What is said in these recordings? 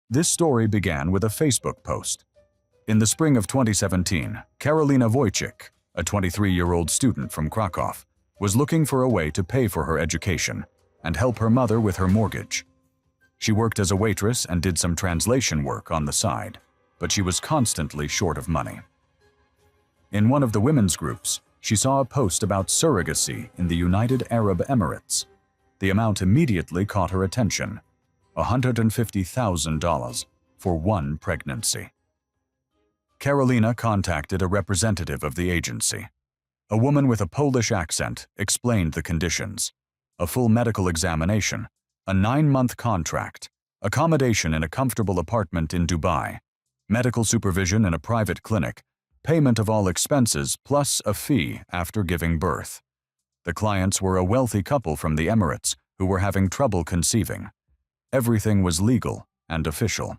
This story began with a Facebook post. In the spring of 2017, Karolina Wojcik, a 23-year-old student from Krakow, was looking for a way to pay for her education and help her mother with her mortgage. She worked as a waitress and did some translation work on the side, but she was constantly short of money. In one of the women's groups, she saw a post about surrogacy in the United Arab Emirates. The amount immediately caught her attention: $150,000 for one pregnancy. Karolina contacted a representative of the agency. A woman with a Polish accent explained the conditions: a full medical examination, a 9-month contract, accommodation in a comfortable apartment in Dubai, medical supervision in a private clinic, payment of all expenses plus a fee after giving birth. The clients were a wealthy couple from the Emirates who were having trouble conceiving. Everything was legal and official.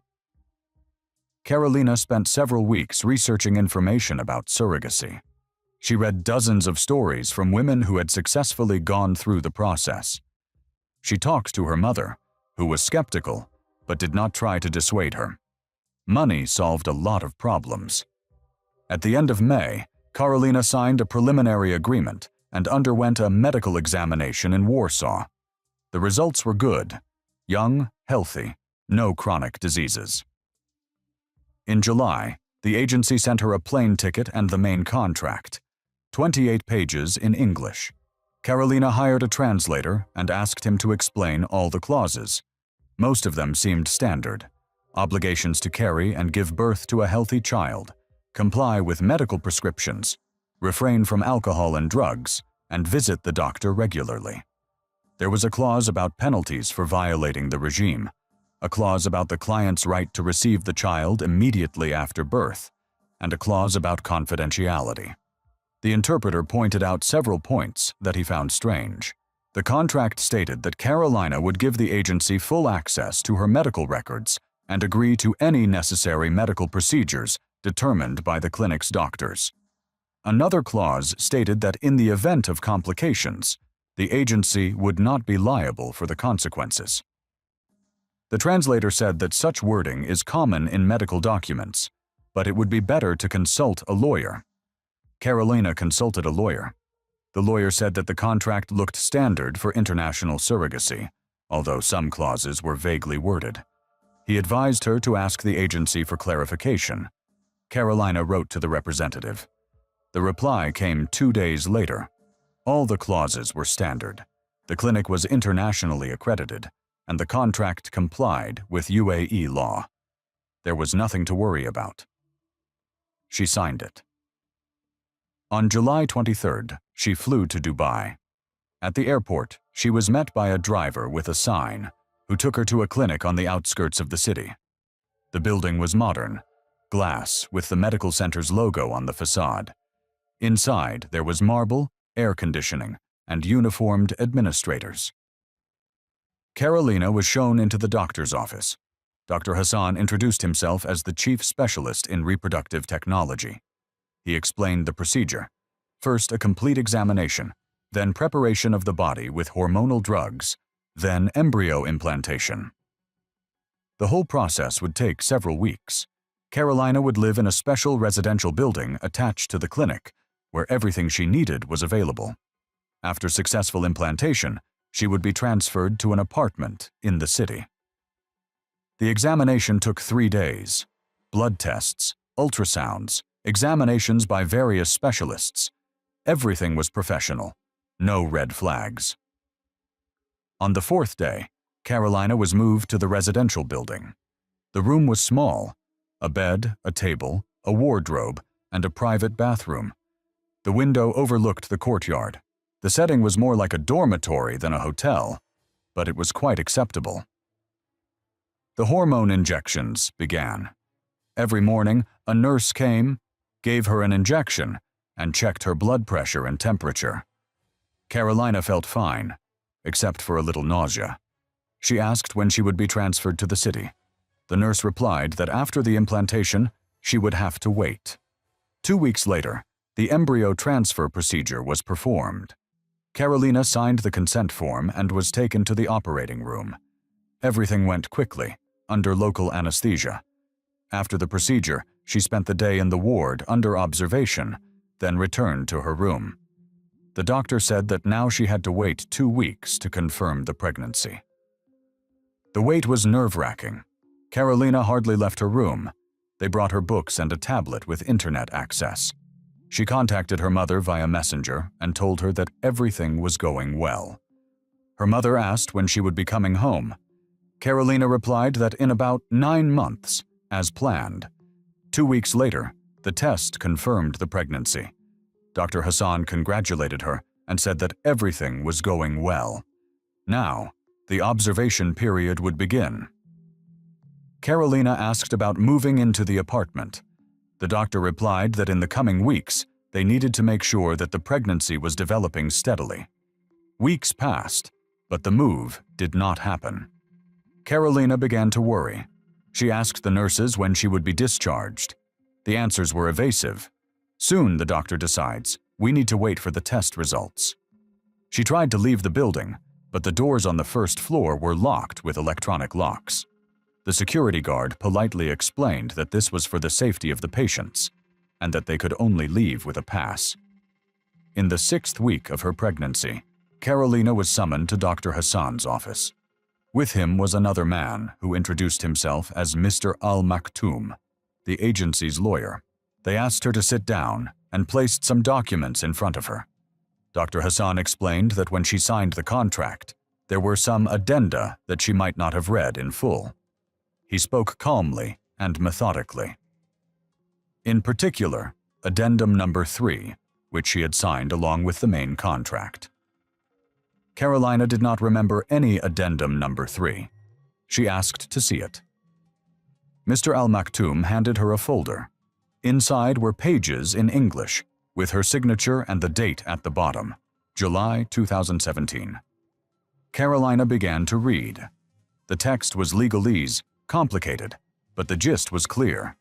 Karolina spent several weeks researching information about surrogacy. She read dozens of stories from women who had successfully gone through the process. She talked to her mother, who was skeptical but did not try to dissuade her. Money solved a lot of problems. At the end of May, Karolina signed a preliminary agreement and underwent a medical examination in Warsaw. The results were good: young, healthy, no chronic diseases. In July, the agency sent her a plane ticket and the main contract, 28 pages in English. Karolina hired a translator and asked him to explain all the clauses. Most of them seemed standard: obligations to carry and give birth to a healthy child, comply with medical prescriptions, refrain from alcohol and drugs, and visit the doctor regularly. There was a clause about penalties for violating the regime, a clause about the client's right to receive the child immediately after birth, and a clause about confidentiality. The interpreter pointed out several points that he found strange. The contract stated that Karolina would give the agency full access to her medical records and agree to any necessary medical procedures determined by the clinic's doctors. Another clause stated that in the event of complications, the agency would not be liable for the consequences. The translator said that such wording is common in medical documents, but it would be better to consult a lawyer. Karolina consulted a lawyer. The lawyer said that the contract looked standard for international surrogacy, although some clauses were vaguely worded. He advised her to ask the agency for clarification. Karolina wrote to the representative. The reply came 2 days later. All the clauses were standard. The clinic was internationally accredited, and the contract complied with UAE law. There was nothing to worry about. She signed it. On July 23rd, she flew to Dubai. At the airport, she was met by a driver with a sign, who took her to a clinic on the outskirts of the city. The building was modern, glass with the medical center's logo on the facade. Inside, there was marble, air conditioning, and uniformed administrators. Karolina was shown into the doctor's office. Dr. Hassan introduced himself as the chief specialist in reproductive technology. He explained the procedure: first a complete examination, then preparation of the body with hormonal drugs, then embryo implantation. The whole process would take several weeks. Karolina would live in a special residential building attached to the clinic, where everything she needed was available. After successful implantation, she would be transferred to an apartment in the city. The examination took 3 days. Blood tests, ultrasounds, examinations by various specialists. Everything was professional. No red flags. On the 4th day, Karolina was moved to the residential building. The room was small: a bed, a table, a wardrobe, and a private bathroom. The window overlooked the courtyard. The setting was more like a dormitory than a hotel, but it was quite acceptable. The hormone injections began. Every morning, a nurse came, gave her an injection, and checked her blood pressure and temperature. Karolina felt fine, except for a little nausea. She asked when she would be transferred to the city. The nurse replied that after the implantation, she would have to wait. 2 weeks later, the embryo transfer procedure was performed. Karolina signed the consent form and was taken to the operating room. Everything went quickly. under local anesthesia. After the procedure, she spent the day in the ward under observation, then returned to her room. The doctor said that now she had to wait 2 weeks to confirm the pregnancy. The wait was nerve-wracking. Carolina hardly left her room. They brought her books and a tablet with internet access. She contacted her mother via messenger and told her that everything was going well. Her mother asked when she would be coming home. Carolina replied that in about 9 months, as planned. 2 weeks later, the test confirmed the pregnancy. Dr. Hassan congratulated her and said that everything was going well. Now, the observation period would begin. Carolina asked about moving into the apartment. The doctor replied that in the coming weeks, they needed to make sure that the pregnancy was developing steadily. Weeks passed, but the move did not happen. Carolina began to worry. She asked the nurses when she would be discharged. The answers were evasive. Soon, the doctor decides, we need to wait for the test results. She tried to leave the building, but the doors on the first floor were locked with electronic locks. The security guard politely explained that this was for the safety of the patients, and that they could only leave with a pass. In the 6th week of her pregnancy, Carolina was summoned to Dr. Hassan's office. With him was another man who introduced himself as Mr. Al-Maktoum, the agency's lawyer. They asked her to sit down and placed some documents in front of her. Dr. Hassan explained that when she signed the contract, there were some addenda that she might not have read in full. He spoke calmly and methodically. In particular, addendum number 3, which she had signed along with the main contract. Carolina did not remember any addendum number 3. She asked to see it. Mr. Al-Maktoum handed her a folder. Inside were pages in English, with her signature and the date at the bottom, July 2017. Carolina began to read. The text was legalese, complicated, but the gist was clear.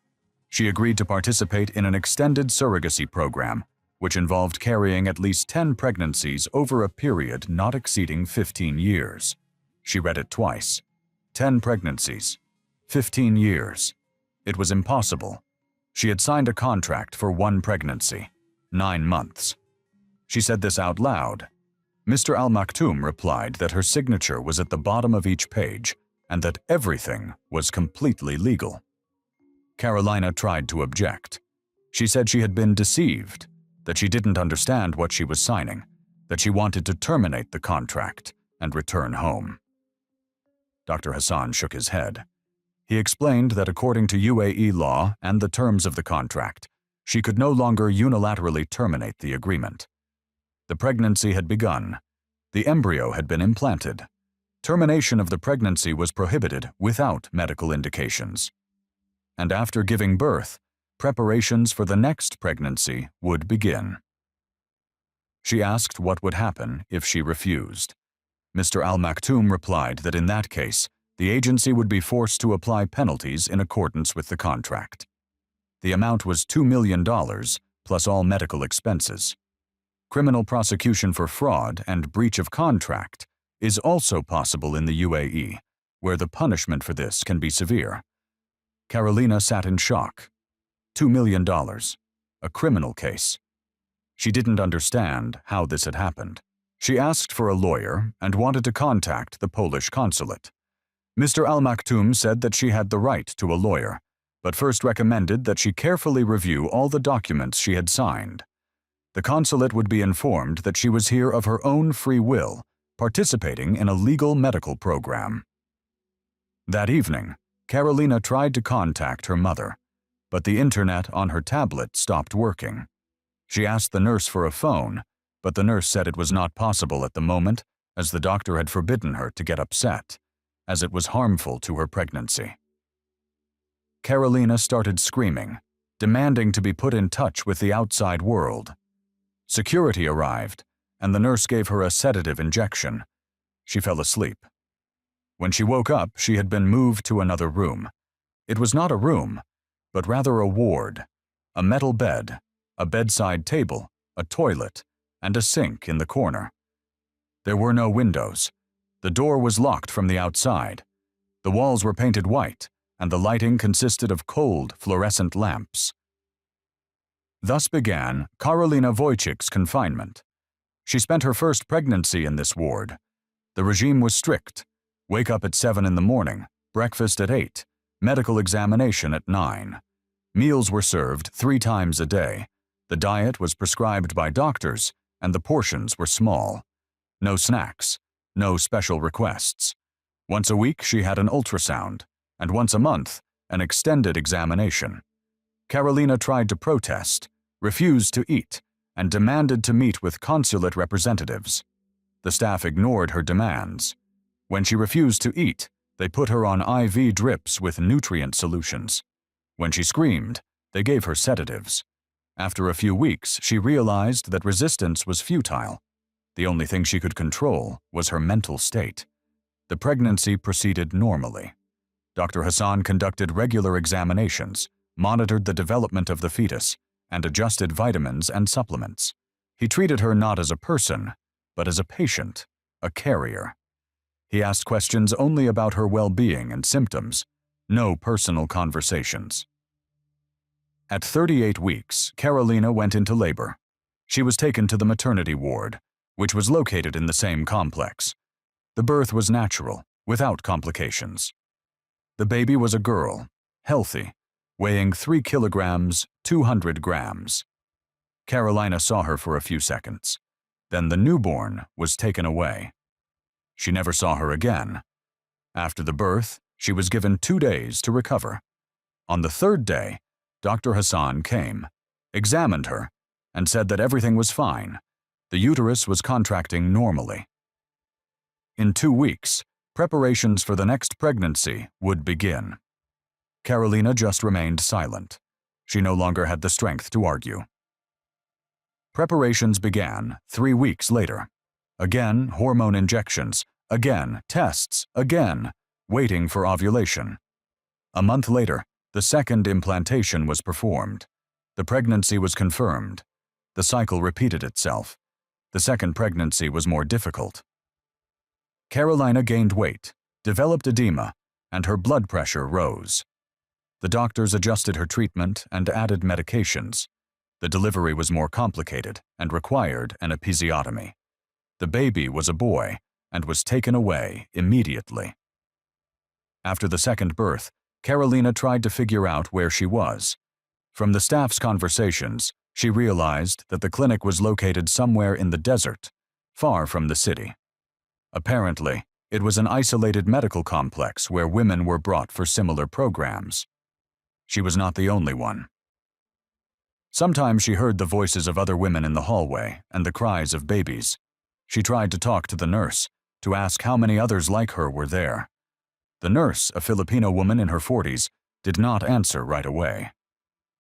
She agreed to participate in an extended surrogacy program, which involved carrying at least 10 pregnancies over a period not exceeding 15 years. She read it twice. 10 pregnancies. 15 years. It was impossible. She had signed a contract for 1 pregnancy, 9 months. She said this out loud. Mr. Al-Maktoum replied that her signature was at the bottom of each page and that everything was completely legal. Carolina tried to object. She said she had been deceived, that she didn't understand what she was signing, that she wanted to terminate the contract and return home. Dr. Hassan shook his head. He explained that according to UAE law and the terms of the contract, she could no longer unilaterally terminate the agreement. The pregnancy had begun. The embryo had been implanted. Termination of the pregnancy was prohibited without medical indications. And after giving birth, preparations for the next pregnancy would begin. She asked what would happen if she refused. Mr. Al-Maktoum replied that in that case, the agency would be forced to apply penalties in accordance with the contract. The amount was $2 million, plus all medical expenses. Criminal prosecution for fraud and breach of contract is also possible in the UAE, where the punishment for this can be severe. Carolina sat in shock. $2 million, a criminal case. She didn't understand how this had happened. She asked for a lawyer and wanted to contact the Polish consulate. Mr. Al-Maktoum said that she had the right to a lawyer, but first recommended that she carefully review all the documents she had signed. The consulate would be informed that she was here of her own free will, participating in a legal medical program. That evening, Carolina tried to contact her mother, but the internet on her tablet stopped working. She asked the nurse for a phone, but the nurse said it was not possible at the moment, as the doctor had forbidden her to get upset, as it was harmful to her pregnancy. Carolina started screaming, demanding to be put in touch with the outside world. Security arrived, and the nurse gave her a sedative injection. She fell asleep. When she woke up, she had been moved to another room. It was not a room, but rather a ward, a metal bed, a bedside table, a toilet, and a sink in the corner. There were no windows. The door was locked from the outside. The walls were painted white, and the lighting consisted of cold, fluorescent lamps. Thus began Karolina Wojcik's confinement. She spent her first pregnancy in this ward. The regime was strict: wake up at 7 in the morning, breakfast at 8, medical examination at 9. Meals were served 3 times a day. The diet was prescribed by doctors, and the portions were small. No snacks, no special requests. Once a week she had an ultrasound, and once a month, an extended examination. Karolina tried to protest, refused to eat, and demanded to meet with consulate representatives. The staff ignored her demands. When she refused to eat, they put her on IV drips with nutrient solutions. When she screamed, they gave her sedatives. After a few weeks, she realized that resistance was futile. The only thing she could control was her mental state. The pregnancy proceeded normally. Dr. Hassan conducted regular examinations, monitored the development of the fetus, and adjusted vitamins and supplements. He treated her not as a person, but as a patient, a carrier. He asked questions only about her well-being and symptoms, no personal conversations. At 38 weeks, Karolina went into labor. She was taken to the maternity ward, which was located in the same complex. The birth was natural, without complications. The baby was a girl, healthy, weighing 3 kilograms, 200 grams. Karolina saw her for a few seconds. Then the newborn was taken away. She never saw her again. After the birth, she was given 2 days to recover. On the 3rd day, Dr. Hassan came, examined her, and said that everything was fine. The uterus was contracting normally. In 2 weeks, preparations for the next pregnancy would begin. Karolina just remained silent. She no longer had the strength to argue. Preparations began 3 weeks later. Again, hormone injections, again, tests, again, waiting for ovulation. A month later, the second implantation was performed. The pregnancy was confirmed. The cycle repeated itself. The second pregnancy was more difficult. Karolina gained weight, developed edema, and her blood pressure rose. The doctors adjusted her treatment and added medications. The delivery was more complicated and required an episiotomy. The baby was a boy and was taken away immediately. After the second birth, Karolina tried to figure out where she was. From the staff's conversations, she realized that the clinic was located somewhere in the desert, far from the city. Apparently, it was an isolated medical complex where women were brought for similar programs. She was not the only one. Sometimes she heard the voices of other women in the hallway and the cries of babies. She tried to talk to the nurse, to ask how many others like her were there. The nurse, a Filipino woman in her 40s, did not answer right away.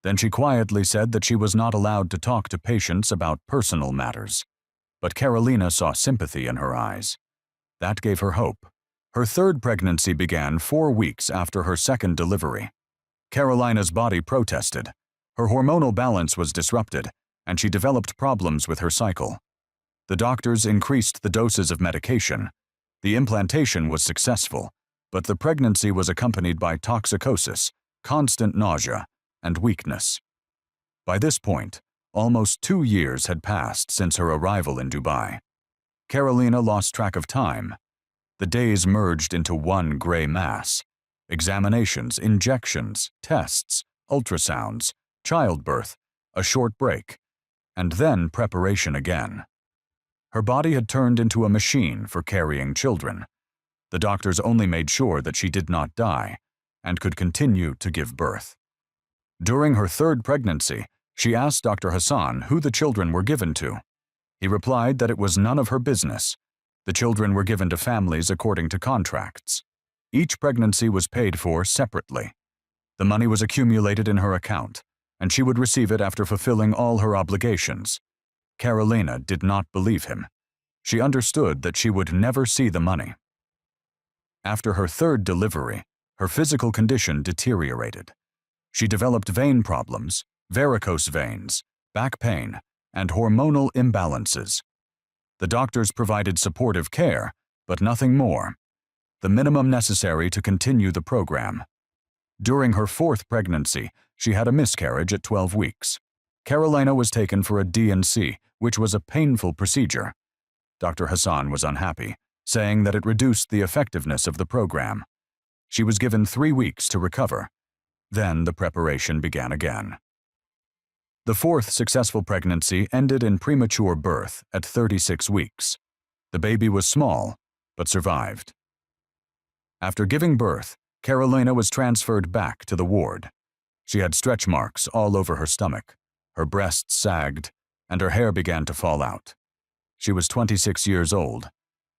Then she quietly said that she was not allowed to talk to patients about personal matters. But Karolina saw sympathy in her eyes. That gave her hope. Her third pregnancy began 4 weeks after her second delivery. Karolina's body protested. Her hormonal balance was disrupted, and she developed problems with her cycle. The doctors increased the doses of medication. The implantation was successful, but the pregnancy was accompanied by toxicosis, constant nausea, and weakness. By this point, almost 2 years had passed since her arrival in Dubai. Karolina lost track of time. The days merged into one gray mass. Examinations, injections, tests, ultrasounds, childbirth, a short break, and then preparation again. Her body had turned into a machine for carrying children. The doctors only made sure that she did not die and could continue to give birth. During her third pregnancy, she asked Dr. Hassan who the children were given to. He replied that it was none of her business. The children were given to families according to contracts. Each pregnancy was paid for separately. The money was accumulated in her account, and she would receive it after fulfilling all her obligations. Karolina did not believe him. She understood that she would never see the money. After her third delivery, her physical condition deteriorated. She developed vein problems, varicose veins, back pain, and hormonal imbalances. The doctors provided supportive care, but nothing more. the minimum necessary to continue the program. During her fourth pregnancy, she had a miscarriage at 12 weeks. Carolina was taken for a D&C, which was a painful procedure. Dr. Hassan was unhappy, saying that it reduced the effectiveness of the program. She was given 3 weeks to recover. Then the preparation began again. The fourth successful pregnancy ended in premature birth at 36 weeks. The baby was small, but survived. After giving birth, Carolina was transferred back to the ward. She had stretch marks all over her stomach, her breasts sagged, and her hair began to fall out. She was 26 years old,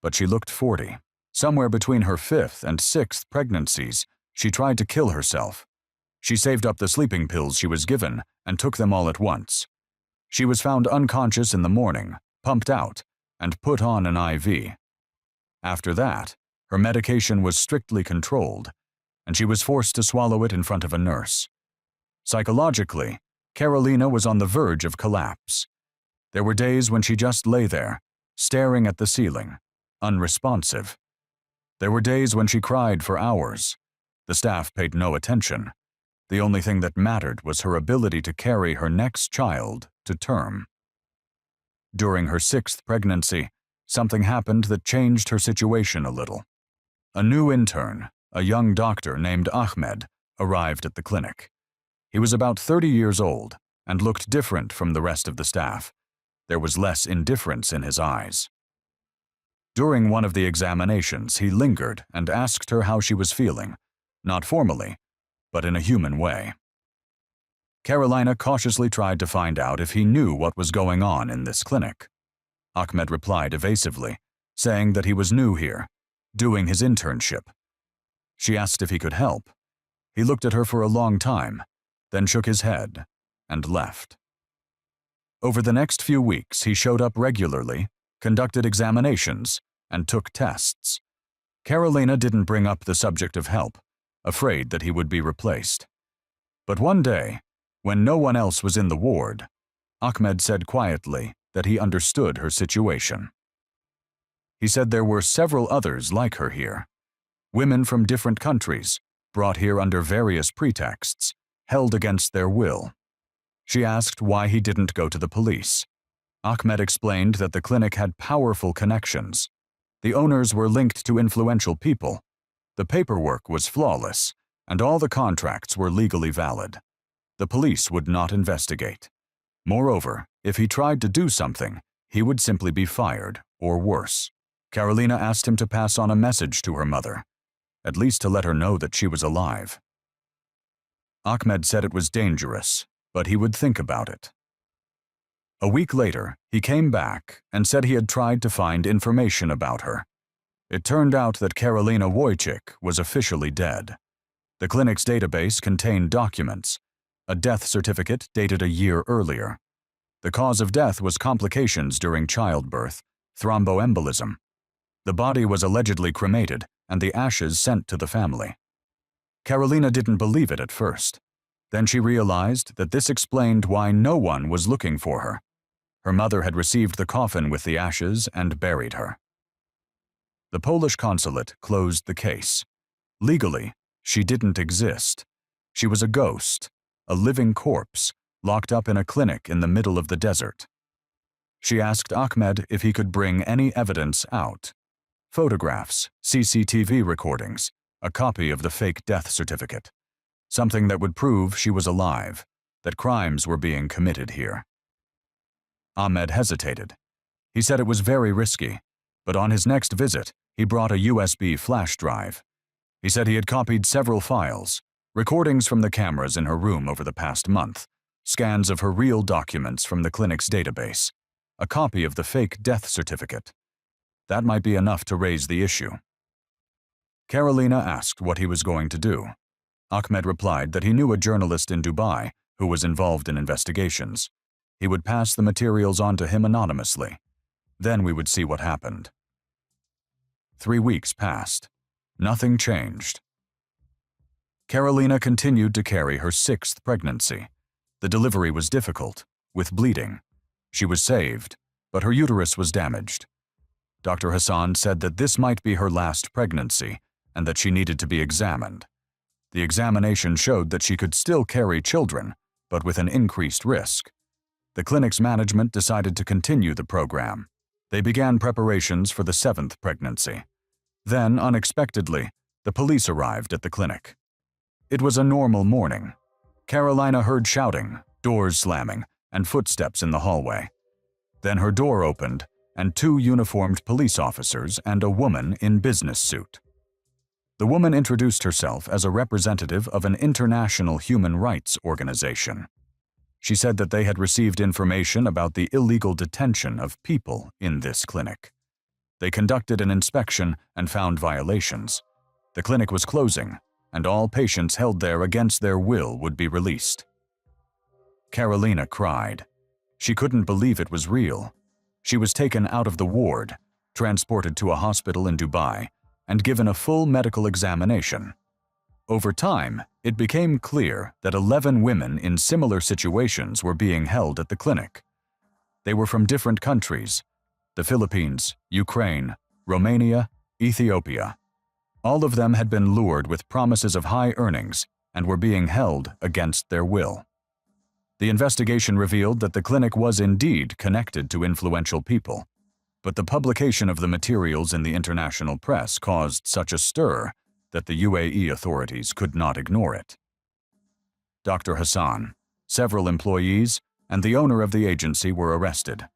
but she looked 40. Somewhere between her fifth and sixth pregnancies, she tried to kill herself. She saved up the sleeping pills she was given and took them all at once. She was found unconscious in the morning, pumped out, and put on an IV. After that, her medication was strictly controlled, and she was forced to swallow it in front of a nurse. Psychologically, Carolina was on the verge of collapse. There were days when she just lay there, staring at the ceiling, unresponsive. There were days when she cried for hours. The staff paid no attention. The only thing that mattered was her ability to carry her next child to term. During her sixth pregnancy, something happened that changed her situation a little. A new intern, a young doctor named Ahmed, arrived at the clinic. He was about 30 years old and looked different from the rest of the staff. There was less indifference in his eyes. During one of the examinations, he lingered and asked her how she was feeling, not formally, but in a human way. Carolina cautiously tried to find out if he knew what was going on in this clinic. Ahmed replied evasively, saying that he was new here, doing his internship. She asked if he could help. He looked at her for a long time, then shook his head and left. Over the next few weeks, he showed up regularly, conducted examinations, and took tests. Carolina didn't bring up the subject of help, afraid that he would be replaced. But one day, when no one else was in the ward, Ahmed said quietly that he understood her situation. He said there were several others like her here, women from different countries, brought here under various pretexts, held against their will. She asked why he didn't go to the police. Ahmed explained that the clinic had powerful connections. The owners were linked to influential people. The paperwork was flawless, and all the contracts were legally valid. The police would not investigate. Moreover, if he tried to do something, he would simply be fired, or worse. Carolina asked him to pass on a message to her mother, at least to let her know that she was alive. Ahmed said it was dangerous, but he would think about it. A week later, he came back and said he had tried to find information about her. It turned out that Carolina Wojcik was officially dead. The clinic's database contained documents, a death certificate dated a year earlier. The cause of death was complications during childbirth, thromboembolism. The body was allegedly cremated and the ashes sent to the family. Carolina didn't believe it at first. Then she realized that this explained why no one was looking for her. Her mother had received the coffin with the ashes and buried her. The Polish consulate closed the case. Legally, she didn't exist. She was a ghost, a living corpse, locked up in a clinic in the middle of the desert. She asked Ahmed if he could bring any evidence out. Photographs, CCTV recordings, a copy of the fake death certificate. Something that would prove she was alive, that crimes were being committed here. Ahmed hesitated. He said it was very risky, but on his next visit, he brought a USB flash drive. He said he had copied several files, recordings from the cameras in her room over the past month, scans of her real documents from the clinic's database, a copy of the fake death certificate. That might be enough to raise the issue. Carolina asked what he was going to do. Ahmed replied that he knew a journalist in Dubai who was involved in investigations. He would pass the materials on to him anonymously. Then we would see what happened. 3 weeks passed. Nothing changed. Carolina continued to carry her 6th pregnancy. The delivery was difficult, with bleeding. She was saved, but her uterus was damaged. Dr. Hassan said that this might be her last pregnancy, and that she needed to be examined. The examination showed that she could still carry children, but with an increased risk. The clinic's management decided to continue the program. They began preparations for the 7th pregnancy. Then, unexpectedly, the police arrived at the clinic. It was a normal morning. Carolina heard shouting, doors slamming, and footsteps in the hallway. Then her door opened, and 2 uniformed police officers and a woman in business suit. The woman introduced herself as a representative of an international human rights organization. She said that they had received information about the illegal detention of people in this clinic. They conducted an inspection and found violations. The clinic was closing, and all patients held there against their will would be released. Carolina cried. She couldn't believe it was real. She was taken out of the ward, transported to a hospital in Dubai, and given a full medical examination. Over time, it became clear that 11 women in similar situations were being held at the clinic. They were from different countries: the Philippines, Ukraine, Romania, Ethiopia. All of them had been lured with promises of high earnings and were being held against their will. The investigation revealed that the clinic was indeed connected to influential people, but the publication of the materials in the international press caused such a stir that the UAE authorities could not ignore it. Dr. Hassan, several employees, and the owner of the agency were arrested.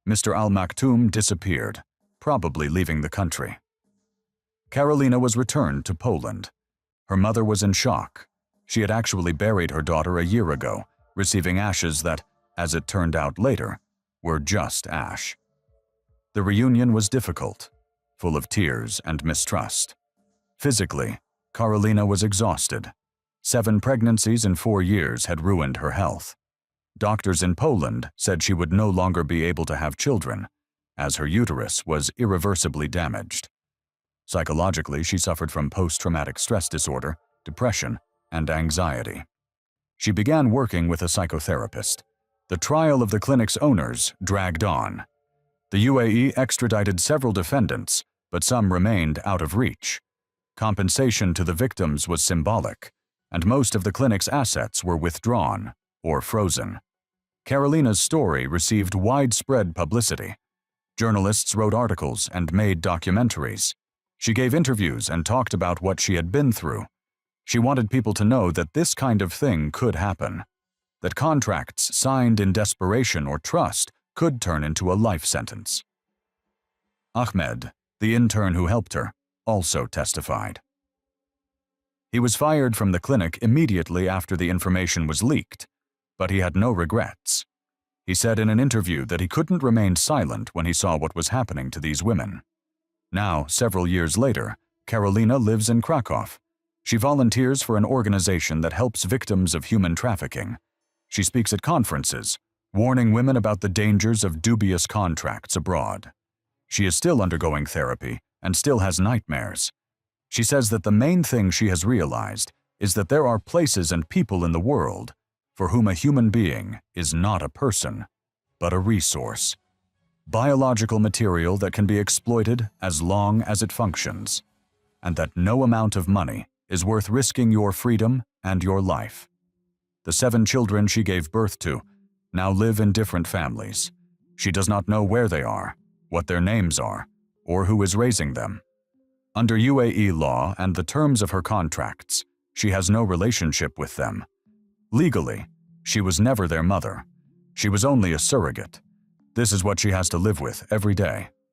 Mr. Al Maktoum disappeared, probably leaving the country. Carolina was returned to Poland. Her mother was in shock. She had actually buried her daughter a year ago, receiving ashes that, as it turned out later, were just ash. The reunion was difficult, full of tears and mistrust. Physically, Carolina was exhausted. 7 pregnancies in 4 years had ruined her health. Doctors in Poland said she would no longer be able to have children, as her uterus was irreversibly damaged. Psychologically, she suffered from post-traumatic stress disorder, depression, and anxiety. She began working with a psychotherapist. The trial of the clinic's owners dragged on. The UAE extradited several defendants, but some remained out of reach. Compensation to the victims was symbolic, and most of the clinic's assets were withdrawn or frozen. Carolina's story received widespread publicity. Journalists wrote articles and made documentaries. She gave interviews and talked about what she had been through. She wanted people to know that this kind of thing could happen, that contracts signed in desperation or trust could turn into a life sentence. Ahmed, the intern who helped her, also testified. He was fired from the clinic immediately after the information was leaked, but he had no regrets. He said in an interview that he couldn't remain silent when he saw what was happening to these women. Now, several years later, Carolina lives in Krakow. She volunteers for an organization that helps victims of human trafficking. She speaks at conferences, warning women about the dangers of dubious contracts abroad. She is still undergoing therapy and still has nightmares. She says that the main thing she has realized is that there are places and people in the world for whom a human being is not a person, but a resource. Biological material that can be exploited as long as it functions, and that no amount of money is worth risking your freedom and your life. The 7 children she gave birth to now live in different families. She does not know where they are, what their names are, or who is raising them. Under UAE law and the terms of her contracts, she has no relationship with them. Legally, she was never their mother. She was only a surrogate. This is what she has to live with every day.